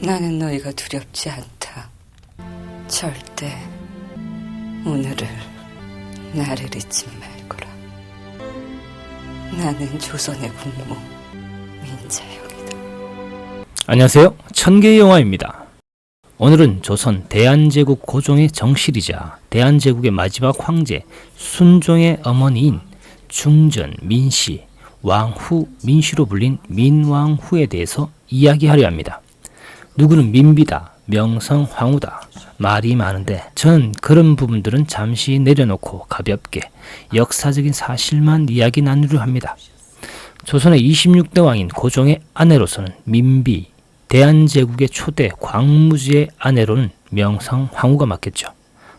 나는 너희가 두렵지 않다. 절대 오늘을 나를 잊지 말거라. 나는 조선의 국모 민자영이다. 안녕하세요. 천개의 영화입니다. 오늘은 조선 대한제국 고종의 정실이자 대한제국의 마지막 황제 순종의 어머니인 중전 민씨, 왕후 민씨로 불린 민왕후에 대해서 이야기하려 합니다. 누구는 민비다, 명성 황후다, 말이 많은데 저는 그런 부분들은 잠시 내려놓고 가볍게 역사적인 사실만 이야기 나누려 합니다. 조선의 26대 왕인 고종의 아내로서는 민비, 대한제국의 초대 광무지의 아내로는 명성 황후가 맞겠죠.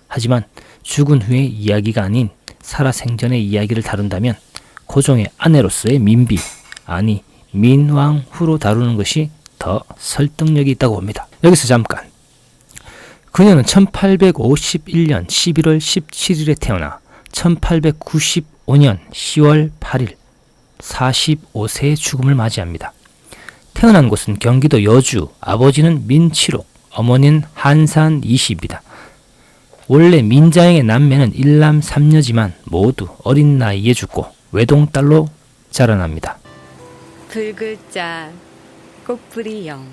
하지만 죽은 후의 이야기가 아닌 살아생전의 이야기를 다룬다면 고종의 아내로서의 민비, 아니 민왕후로 다루는 것이 더 설득력이 있다고 봅니다. 여기서 잠깐. 그녀는 1851년 11월 17일에 태어나 1895년 10월 8일 45세의 죽음을 맞이합니다. 태어난 곳은 경기도 여주, 아버지는 민치록, 어머니는 한산 이씨입니다. 원래 민자영의 남매는 1남 3녀지만 모두 어린 나이에 죽고 외동딸로 자라납니다. 붉을자 꽃뿌리영.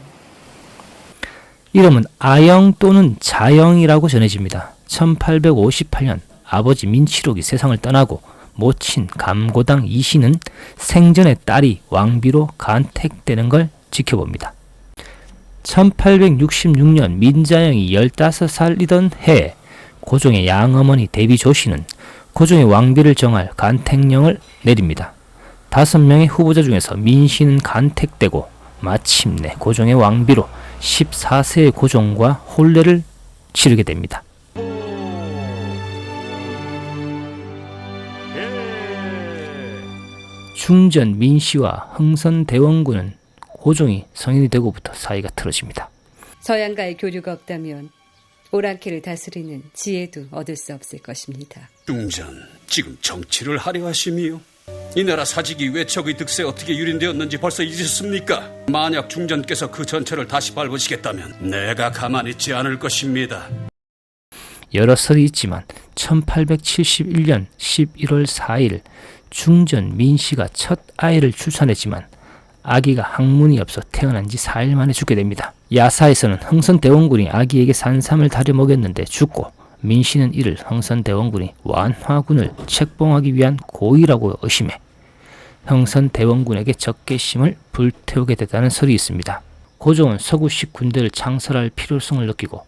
이름은 아영 또는 자영이라고 전해집니다. 1858년 아버지 민치록이 세상을 떠나고 모친 감고당 이씨는 생전에 딸이 왕비로 간택되는 걸 지켜봅니다. 1866년 민자영이 15살이던 해에 고종의 양어머니 대비조씨는 고종의 왕비를 정할 간택령을 내립니다. 5명의 후보자 중에서 민씨는 간택되고 마침내 고종의 왕비로 14세의 고종과 혼례를 치르게 됩니다. 중전 민씨와 흥선대원군은 고종이 성인이 되고부터 사이가 틀어집니다. 서양과의 교류가 없다면 오랑캐를 다스리는 지혜도 얻을 수 없을 것입니다. 중전, 지금 정치를 하려 하심이요? 이 나라 사직이 왜 적의 득세에 어떻게 유린되었는지 벌써 잊으셨습니까? 만약 중전께서 그 전체를 다시 밟으시겠다면 내가 가만히 있지 않을 것입니다. 여러 설이 있지만 1871년 11월 4일 중전 민씨가 첫 아이를 출산했지만 아기가 항문이 없어 태어난 지 4일 만에 죽게 됩니다. 야사에서는 흥선대원군이 아기에게 산삼을 다려 먹였는데 죽고 민씨는 이를 흥선대원군이 완화군을 책봉하기 위한 고의라고 의심해 흥선대원군에게 적개심을 불태우게 됐다는 설이 있습니다. 고종은 서구식 군대를 창설할 필요성을 느끼고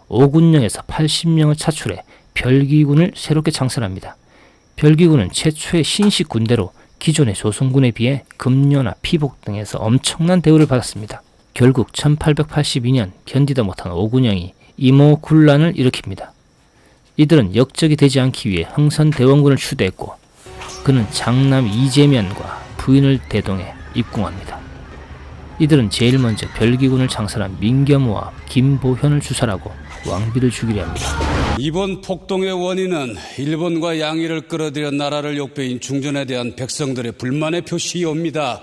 오군령에서 80명을 차출해 별기군을 새롭게 창설합니다. 별기군은 최초의 신식 군대로 기존의 조선군에 비해 급료나 피복 등에서 엄청난 대우를 받았습니다. 결국 1882년 견디다 못한 오군령이 이모군란을 일으킵니다. 이들은 역적이 되지 않기 위해 흥선대원군을 추대했고 그는 장남 이재면과 부인을 대동해 입궁합니다. 이들은 제일 먼저 별기군을 창설한 민겸호와 김보현을 주살하고 왕비를 죽이려 합니다. 이번 폭동의 원인은 일본과 양의를 끌어들여 나라를 욕배인 중전에 대한 백성들의 불만의 표시이옵니다.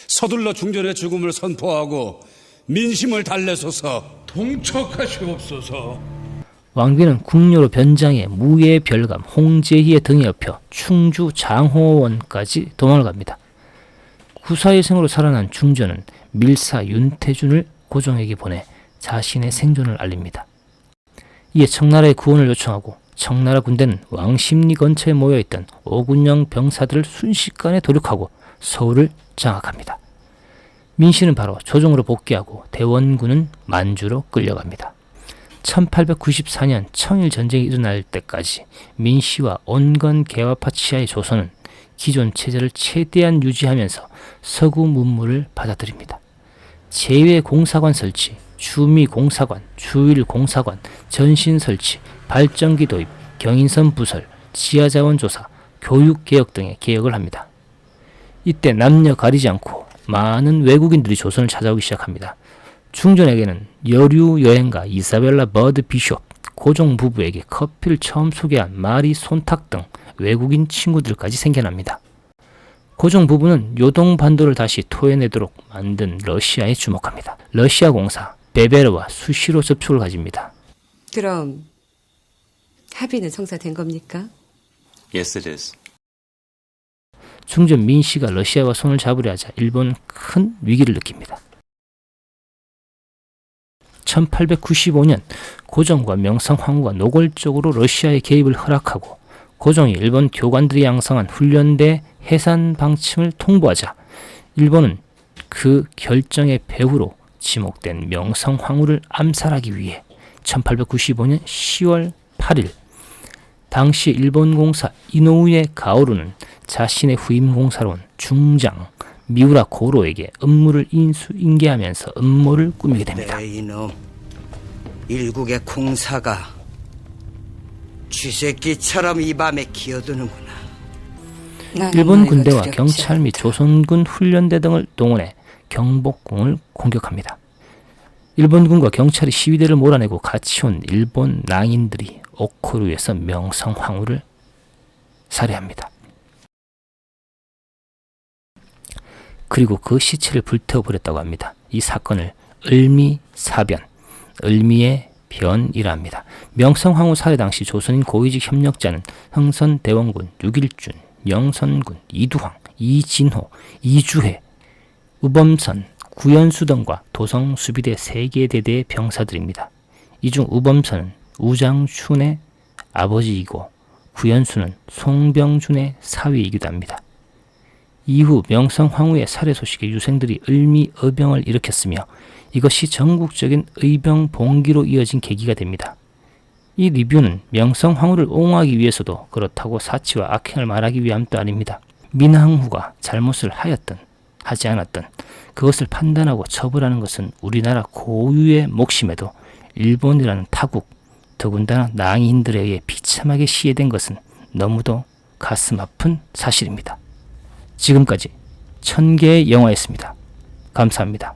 서둘러 중전의 죽음을 선포하고 민심을 달래소서. 동척하시옵소서. 왕비는 궁녀로 변장해 무예 별감 홍제희의 등에 업혀 충주 장호원까지 도망을 갑니다. 구사의 생으로 살아난 중전은 밀사 윤태준을 고종에게 보내 자신의 생존을 알립니다. 이에 청나라의 구원을 요청하고 청나라 군대는 왕십리 근처에 모여있던 오군령 병사들을 순식간에 도륙하고 서울을 장악합니다. 민씨는 바로 조정으로 복귀하고 대원군은 만주로 끌려갑니다. 1894년 청일전쟁이 일어날 때까지 민씨와 온건 개화파 치하의 조선은 기존 체제를 최대한 유지하면서 서구 문물을 받아들입니다. 제외 공사관 설치, 주미 공사관, 주일 공사관, 전신 설치, 발전기 도입, 경인선 부설, 지하자원 조사, 교육 개혁 등의 개혁을 합니다. 이때 남녀 가리지 않고 많은 외국인들이 조선을 찾아오기 시작합니다. 중전에게는 여류 여행가 이사벨라 버드 비숍, 고종 부부에게 커피를 처음 소개한 마리 손탁 등 외국인 친구들까지 생겨납니다. 고종 부부는 요동반도를 다시 토해내도록 만든 러시아에 주목합니다. 러시아 공사 베베르와 수시로 접촉을 가집니다. 그럼 합의는 성사된 겁니까? Yes, it is. 중전 민씨가 러시아와 손을 잡으려 하자 일본은 큰 위기를 느낍니다. 1895년 고종과 명성황후가 노골적으로 러시아의 개입을 허락하고 고종이 일본 교관들이 양성한 훈련대 해산 방침을 통보하자 일본은 그 결정의 배후로 지목된 명성황후를 암살하기 위해 1895년 10월 8일 당시 일본 공사 이노우에 가오루는 자신의 후임 공사로운 중장 미우라 고로에게 업무를 인수인계하면서 음모를 꾸미게 됩니다. 이놈 일국의 공사가 쥐새끼처럼 이 밤에 기어드는구나. 일본 군대와 경찰 및 조선군 훈련대 등을 동원해 경복궁을 공격합니다. 일본군과 경찰이 시위대를 몰아내고 같이 온 일본 낭인들이 오코루에서 명성황후를 살해합니다. 그리고 그 시체를 불태워버렸다고 합니다. 이 사건을 을미사변, 을미의 변이라 합니다. 명성황후 살해 당시 조선인 고위직 협력자는 흥선대원군 6일준, 영선군 이두황, 이진호, 이주해, 우범선, 구연수 등과 도성수비대 3개 대대의 병사들입니다. 이 중 우범선은 우장춘의 아버지이고 구연수는 송병준의 사위이기도 합니다. 이후 명성황후의 살해 소식에 유생들이 을미의병을 일으켰으며 이것이 전국적인 의병 봉기로 이어진 계기가 됩니다. 이 리뷰는 명성황후를 옹호하기 위해서도 그렇다고 사치와 악행을 말하기 위함도 아닙니다. 민항후가 잘못을 하였든 하지 않았든 그것을 판단하고 처벌하는 것은 우리나라 고유의 몫임에도 일본이라는 타국, 더군다나 낭인들에 의해 비참하게 시해된 것은 너무도 가슴 아픈 사실입니다. 지금까지 1000개의 영화였습니다. 감사합니다.